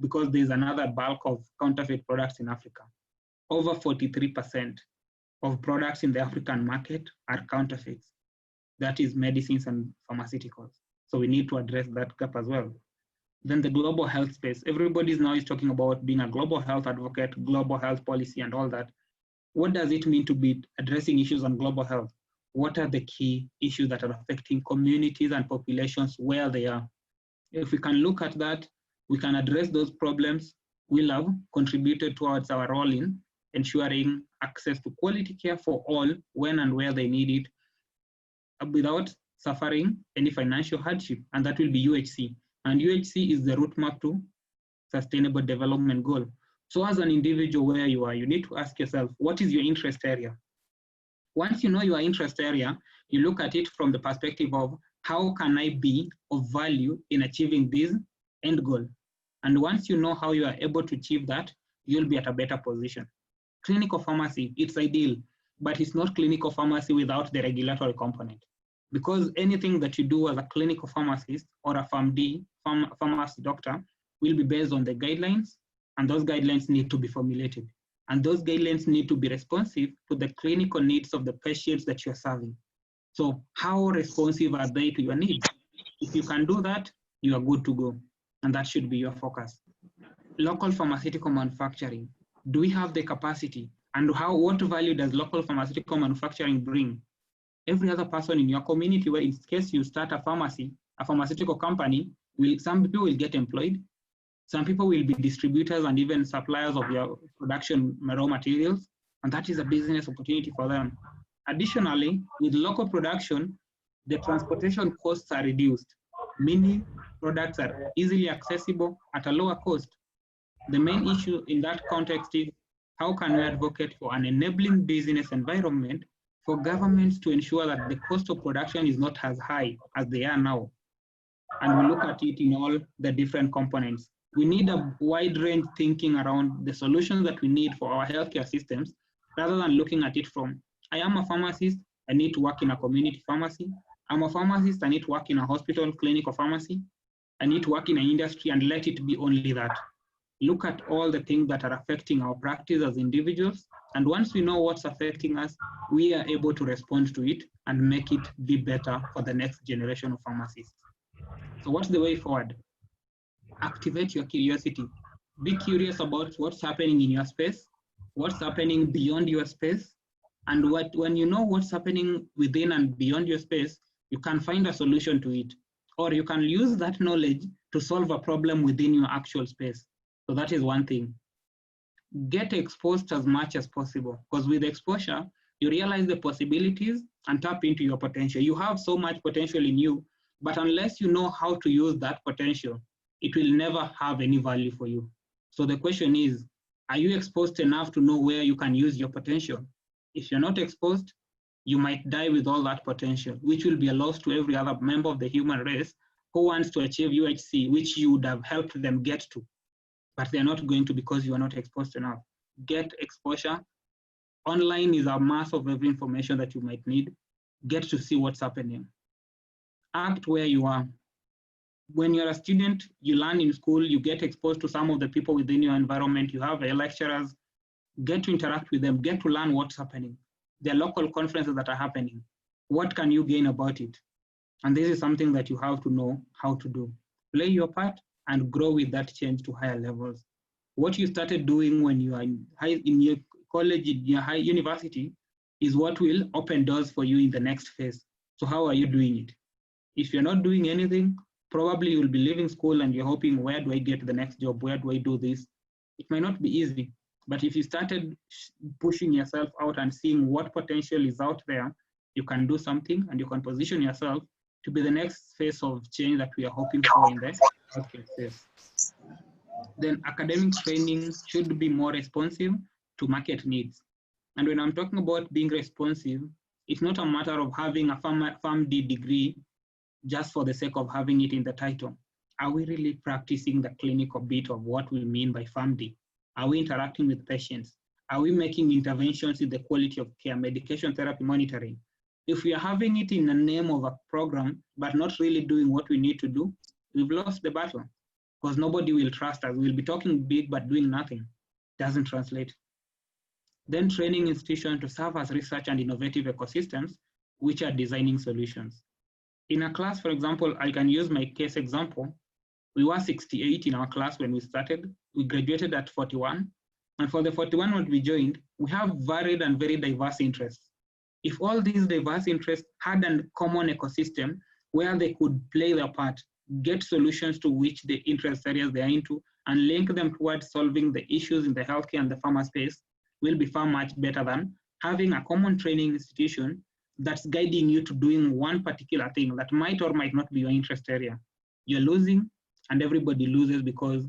B: because there's another bulk of counterfeit products in Africa. Over 43% of products in the African market are counterfeits. That is medicines and pharmaceuticals. So we need to address that gap as well. Then the global health space. Everybody now is talking about being a global health advocate, global health policy and all that. What does it mean to be addressing issues on global health? What are the key issues that are affecting communities and populations where they are? If we can look at that, we can address those problems. We'll have contributed towards our role in ensuring access to quality care for all when and where they need it without suffering any financial hardship, and that will be UHC. And UHC is the roadmap to sustainable development goal. So as an individual where you are, you need to ask yourself, what is your interest area? Once you know your interest area, you look at it from the perspective of how can I be of value in achieving this end goal? And once you know how you are able to achieve that, you'll be at a better position. Clinical pharmacy, it's ideal, but it's not clinical pharmacy without the regulatory component. Because anything that you do as a clinical pharmacist or a PharmD, pharmacy doctor, will be based on the guidelines, and those guidelines need to be formulated. And those guidelines need to be responsive to the clinical needs of the patients that you're serving. So how responsive are they to your needs? If you can do that, you are good to go. and that should be your focus. Local pharmaceutical manufacturing. Do we have the capacity? And what value does local pharmaceutical manufacturing bring? Every other person in your community, where in case you start a pharmacy, a pharmaceutical company, some people will get employed. Some people will be distributors and even suppliers of your production raw materials, and that is a business opportunity for them. Additionally, with local production, the transportation costs are reduced. Many products are easily accessible at a lower cost. The main issue in that context is how can we advocate for an enabling business environment for governments to ensure that the cost of production is not as high as they are now. And we look at it in all the different components. We need a wide range thinking around the solutions that we need for our healthcare systems, rather than looking at it from, I am a pharmacist, I need to work in a community pharmacy. I'm a pharmacist, I need to work in a hospital, clinic, or pharmacy. I need to work in an industry, and let it be only that. Look at all the things that are affecting our practice as individuals. And once we know what's affecting us, we are able to respond to it and make it be better for the next generation of pharmacists. So what's the way forward? Activate your curiosity. Be curious about what's happening in your space, what's happening beyond your space, and when you know what's happening within and beyond your space, you can find a solution to it, or you can use that knowledge to solve a problem within your actual space. So that is one thing. Get exposed as much as possible, because with exposure, you realize the possibilities and tap into your potential. You have so much potential in you, but unless you know how to use that potential, it will never have any value for you. So the question is, are you exposed enough to know where you can use your potential? If you're not exposed, you might die with all that potential, which will be a loss to every other member of the human race who wants to achieve UHC, which you would have helped them get to. But they're not going to, because you are not exposed enough. Get exposure. Online is a mass of every information that you might need. Get to see what's happening. Act where you are. When you're a student, you learn in school, you get exposed to some of the people within your environment. You have lecturers. Get to interact with them. Get to learn what's happening. There are local conferences that are happening. What can you gain about it? And this is something that you have to know how to do. Play your part and grow with that change to higher levels. What you started doing when you are in your college, in your university, is what will open doors for you in the next phase. So how are you doing it? If you're not doing anything, probably you'll be leaving school and you're hoping, where do I get the next job? Where do I do this? It might not be easy, but if you started pushing yourself out and seeing what potential is out there, you can do something and you can position yourself to be the next phase of change that we are hoping for in the healthcare space. Then academic training should be more responsive to market needs. And when I'm talking about being responsive, it's not a matter of having a PharmD degree just for the sake of having it in the title. Are we really practicing the clinical bit of what we mean by PharmD? Are we interacting with patients? Are we making interventions in the quality of care, medication therapy monitoring? If we are having it in the name of a program, but not really doing what we need to do, we've lost the battle, because nobody will trust us. We'll be talking big, but doing nothing. Doesn't translate. Then training institutions to serve as research and innovative ecosystems, which are designing solutions. In a class, for example, I can use my case example. We were 68 in our class when we started. We graduated at 41. And for the 41 when we joined, we have varied and very diverse interests. If all these diverse interests had a common ecosystem where they could play their part, get solutions to which the interest areas they are into, and link them towards solving the issues in the healthcare and the pharma space, will be far much better than having a common training institution that's guiding you to doing one particular thing that might or might not be your interest area. You're losing, and everybody loses because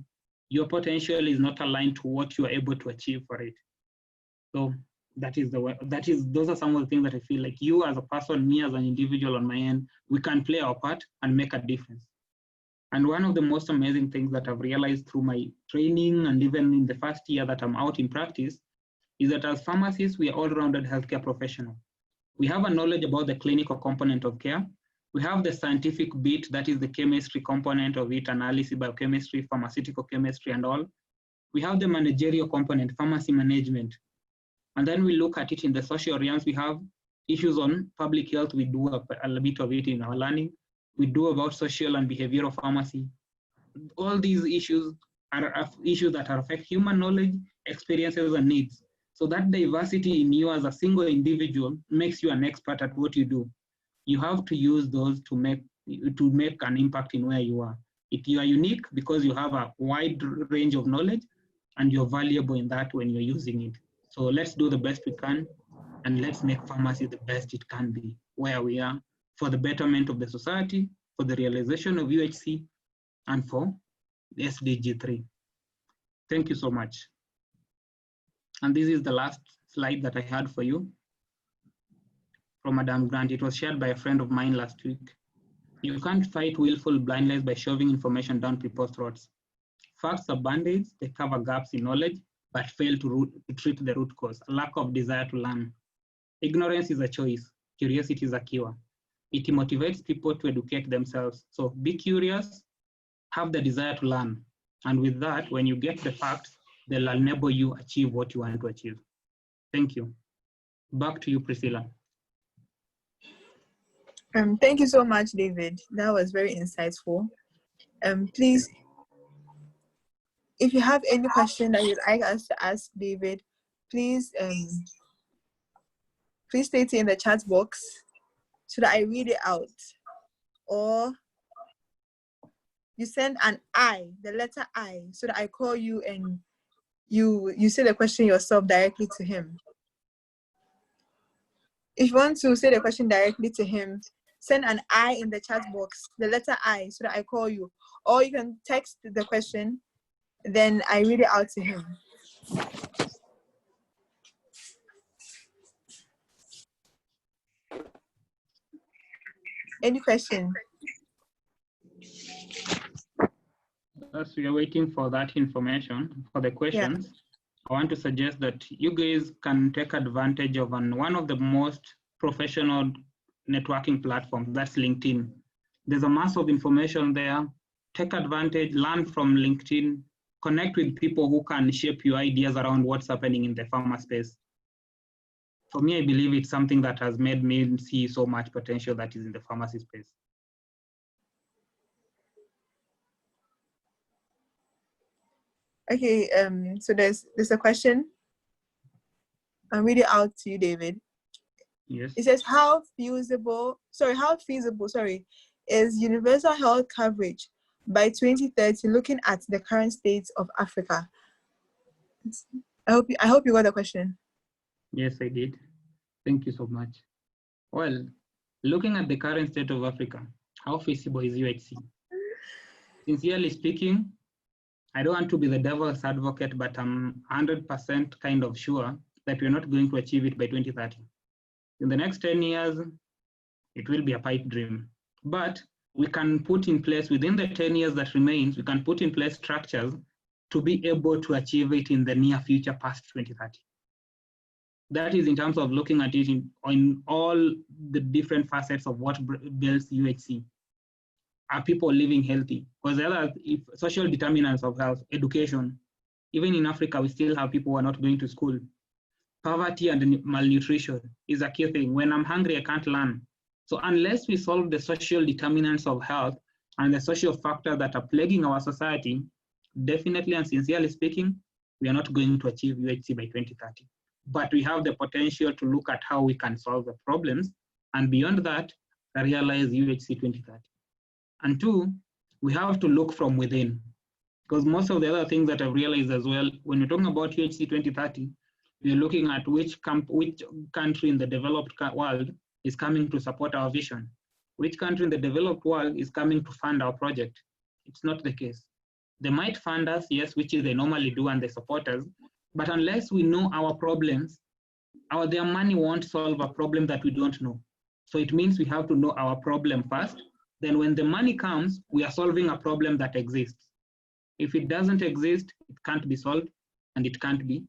B: your potential is not aligned to what you are able to achieve for it. So those are some of the things that I feel like you as a person, me as an individual on my end, we can play our part and make a difference. And one of the most amazing things that I've realized through my training and even in the first year that I'm out in practice is that as pharmacists, we are all-rounded healthcare professionals. We have a knowledge about the clinical component of care. We have the scientific bit, that is the chemistry component of it, analysis, biochemistry, pharmaceutical chemistry, and all. We have the managerial component, pharmacy management. And then we look at it in the social realms. We have issues on public health. We do a bit of it in our learning. We do about social and behavioral pharmacy. all these issues are issues that affect human knowledge, experiences, and needs. So that diversity in you as a single individual makes you an expert at what you do. You have to use those to make an impact in where you are. You are unique because you have a wide range of knowledge and you're valuable in that when you're using it. So let's do the best we can and let's make pharmacy the best it can be where we are for the betterment of the society, for the realization of UHC, and for the SDG 3. Thank you so much. And this is the last slide that I had for you from Madam Grant. It was shared by a friend of mine last week. You can't fight willful blindness by shoving information down people's throats. Facts are band-aids, they cover gaps in knowledge, but fail to treat the root cause, a lack of desire to learn. Ignorance is a choice, curiosity is a cure. It motivates people to educate themselves. So be curious, have the desire to learn. And with that, when you get the facts, they'll enable you achieve what you want to achieve. Thank you. Back to you, Priscilla.
A: Thank you so much, David. That was very insightful. Please, if you have any question that you'd like us to ask David, please please state it in the chat box so that I read it out. Or you send an I, the letter I, so that I call you and you say the question yourself directly to him. If you want to say the question directly to him, send an I in the chat box, the letter I, so that I call you. Or you can text the question, then I read it out to him. Any question?
B: As we are waiting for that information, for the questions, yeah. I want to suggest that you guys can take advantage of one of the most professional networking platforms, that's LinkedIn. There's a mass of information there. Take advantage, learn from LinkedIn, connect with people who can shape your ideas around what's happening in the pharma space. For me, I believe it's something that has made me see so much potential that is in the pharmacy space.
A: Okay, so there's a question. I'll read it out to you, David.
B: Yes.
A: It says, how feasible is universal health coverage by 2030 looking at the current state of Africa? I hope you got the question.
B: Yes, I did. Thank you so much. Well, looking at the current state of Africa, how feasible is UHC? Sincerely speaking, I don't want to be the devil's advocate, but I'm 100% kind of sure that we're not going to achieve it by 2030. In the next 10 years, it will be a pipe dream. But we can put in place, within the 10 years that remains, we can put in place structures to be able to achieve it in the near future past 2030. That is in terms of looking at it in all the different facets of what builds UHC. Are people living healthy? Because the other, if social determinants of health, education, even in Africa, we still have people who are not going to school. Poverty and malnutrition is a key thing. When I'm hungry, I can't learn. So unless we solve the social determinants of health and the social factors that are plaguing our society, definitely and sincerely speaking, we are not going to achieve UHC by 2030. But we have the potential to look at how we can solve the problems. And beyond that, realize UHC 2030. And two, we have to look from within. Because most of the other things that I've realized as well, when you're talking about UHC 2030, we're looking at which country in the developed world is coming to support our vision. Which country in the developed world is coming to fund our project? It's not the case. They might fund us, yes, which they normally do, and they support us. But unless we know our problems, their money won't solve a problem that we don't know. So it means we have to know our problem first. Then when the money comes, we are solving a problem that exists. If it doesn't exist, it can't be solved and it can't be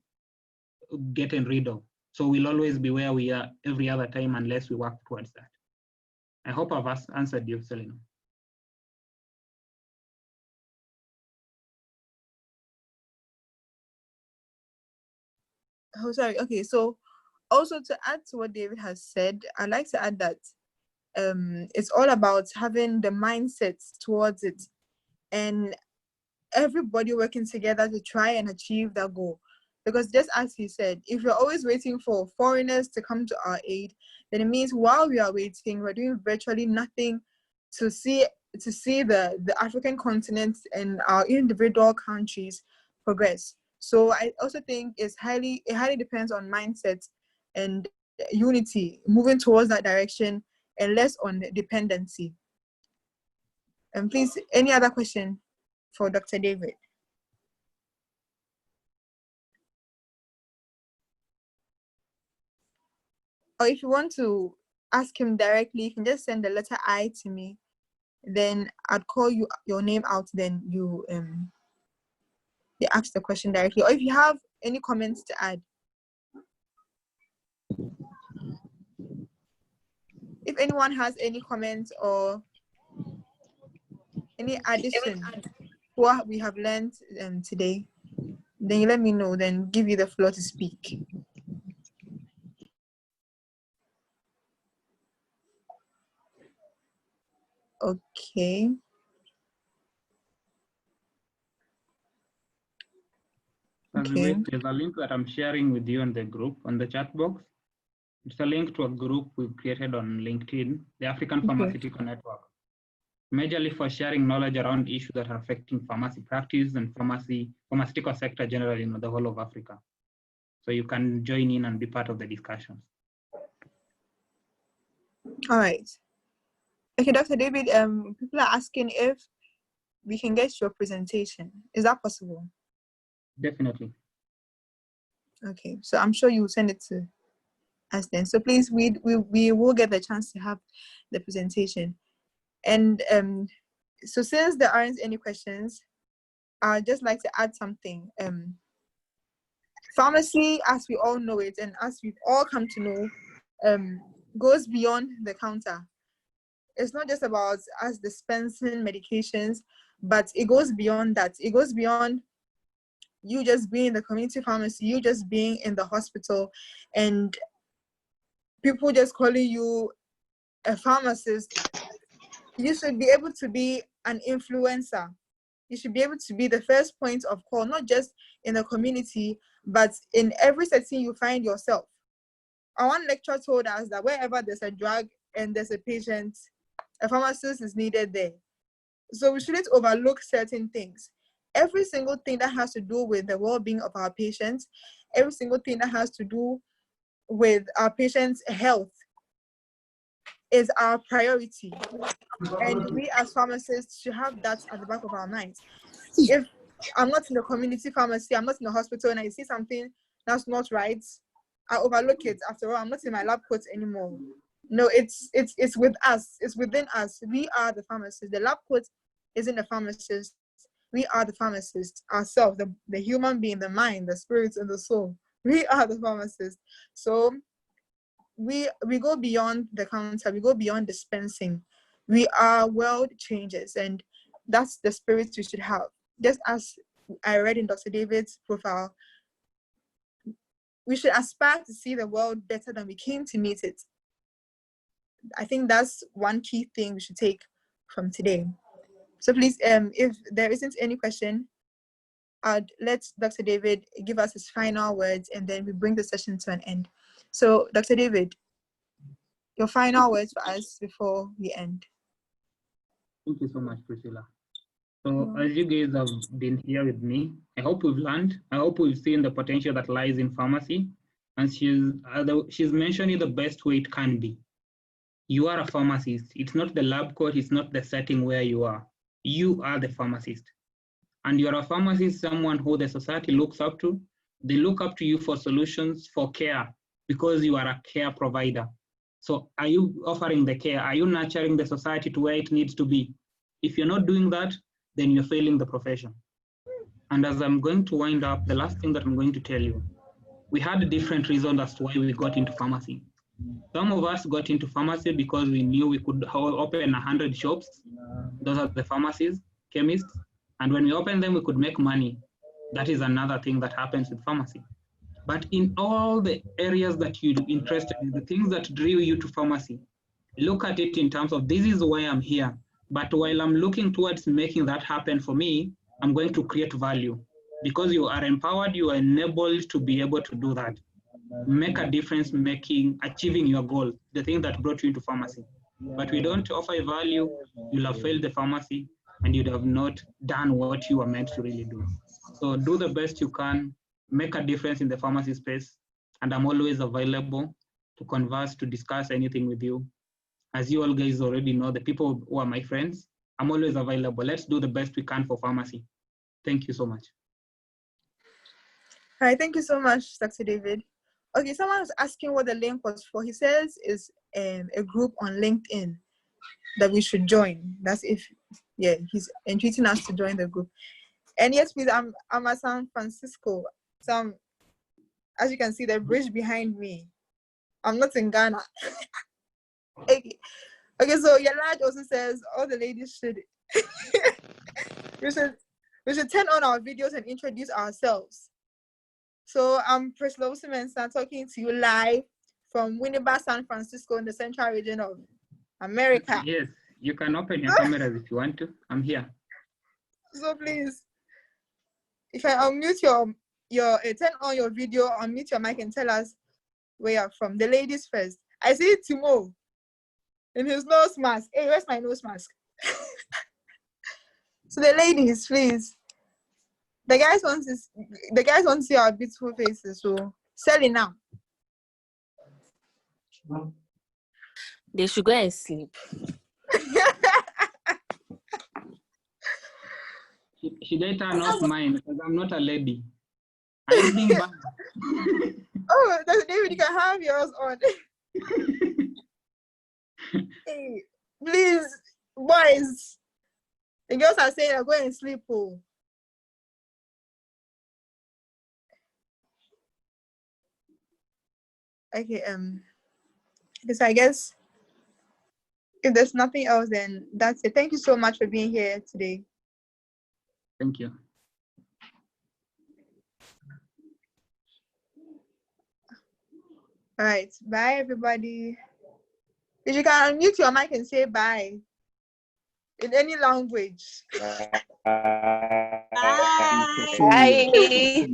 B: gotten rid of. So we'll always be where we are every other time unless we work towards that. I hope I've answered you, Selena.
A: Oh, sorry. Okay, so also to add to what David has said, I'd like to add that it's all about having the mindset towards it. And everybody working together to try and achieve that goal. Because just as he said, if we're always waiting for foreigners to come to our aid, then it means while we are waiting, we're doing virtually nothing to see the African continent and our individual countries progress. So I also think it highly depends on mindset and unity, moving towards that direction and less on dependency. And please, any other question for Dr. David? Or if you want to ask him directly, you can just send the letter I to me. Then I'd call your name out. Then you ask the question directly. Or if you have any comments to add, if anyone has any comments or any addition to what we have learned today, then you let me know. Then give you the floor to speak. Okay.
B: As we wait, there's a link that I'm sharing with you on the group, on the chat box. It's a link to a group we've created on LinkedIn, the African Pharmaceutical Network, majorly for sharing knowledge around issues that are affecting pharmacy practice and pharmaceutical sector generally in the whole of Africa. So you can join in and be part of the discussions.
A: All right. Okay, Dr. David, people are asking if we can get your presentation. Is that possible?
B: Definitely.
A: Okay, so I'm sure you will send it to us then. So please, we will get the chance to have the presentation. And so since there aren't any questions, I'd just like to add something. Pharmacy, as we all know it, and as we've all come to know, goes beyond the counter. It's not just about us dispensing medications, but it goes beyond that. It goes beyond you just being in the community pharmacy, you just being in the hospital, and people just calling you a pharmacist. You should be able to be an influencer. You should be able to be the first point of call, not just in the community, but in every setting you find yourself. Our one lecturer told us that wherever there's a drug and there's a patient, a pharmacist is needed there. So we shouldn't overlook certain things. Every single thing that has to do with the well-being of our patients, every single thing that has to do with our patients' health is our priority. And we as pharmacists should have that at the back of our minds. If I'm not in the community pharmacy, I'm not in the hospital, and I see something that's not right, I overlook it. After all, I'm not in my lab coat anymore. No, it's with us. It's within us. We are the pharmacists. The lab coat isn't the pharmacist. We are the pharmacists ourselves, the human being, the mind, the spirit, and the soul. We are the pharmacists. So we go beyond the counter. We go beyond dispensing. We are world changers, and that's the spirit we should have. Just as I read in Dr. David's profile, we should aspire to see the world better than we came to meet it. I think that's one key thing we should take from today. So please, if there isn't any question, I'd let Dr. David give us his final words, and then we bring the session to an end. So Dr. David, your final words for us before we end.
B: Thank you so much, Priscilla. So as you guys have been here with me, I hope we've learned. I hope we've seen the potential that lies in pharmacy. And she's mentioning the best way it can be. You are a pharmacist. It's not the lab coat. It's not the setting where you are. You are the pharmacist. And you're a pharmacist, someone who the society looks up to. They look up to you for solutions, for care, because you are a care provider. So are you offering the care? Are you nurturing the society to where it needs to be? If you're not doing that, then you're failing the profession. And as I'm going to wind up, the last thing that I'm going to tell you, we had different reasons as to why we got into pharmacy. Some of us got into pharmacy because we knew we could open 100 shops. Those are the pharmacies, chemists. And when we opened them, we could make money. That is another thing that happens with pharmacy. But in all the areas that you're interested in, the things that drew you to pharmacy, look at it in terms of this is why I'm here. But while I'm looking towards making that happen for me, I'm going to create value. Because you are empowered, you are enabled to be able to do that. Make a difference, achieving your goal, the thing that brought you into pharmacy. But we don't offer value, you'll have failed the pharmacy and you'd have not done what you were meant to really do. So do the best you can, make a difference in the pharmacy space. And I'm always available to converse, to discuss anything with you. As you all guys already know, the people who are my friends, I'm always available. Let's do the best we can for pharmacy. Thank you so much.
A: All right, thank you so much, Dr. David. Okay, someone was asking what the link was for. He says is a group on LinkedIn that we should join. That's if, yeah, he's entreating us to join the group. And yes, please, I'm at San Francisco. So as you can see, the bridge behind me. I'm not in Ghana. Okay, so Yalaj also says all the ladies should we should turn on our videos and introduce ourselves. So I'm Priscilla Usimensa talking to you live from Winneba, San Francisco in the central region of America.
B: Yes, you can open your cameras if you want to. I'm here. So
A: please, if I unmute turn on your video, unmute your mic and tell us where you're from. The ladies first. I see Timo in his nose mask. Hey, where's my nose mask? So the ladies, please. The guys want to see our beautiful faces, so sell it now.
C: They should go and sleep.
B: Should I turn off mine? Because I'm not a lady. I'm being bad.
A: Oh, that's David, you can have yours on. Hey, please, boys. The girls are saying go and sleep. Oh. Okay, because I guess if there's nothing else, then that's it. Thank you so much for being here today.
B: Thank you.
A: All right, bye everybody. If you can unmute your mic and say bye in any language.
C: Bye. Bye.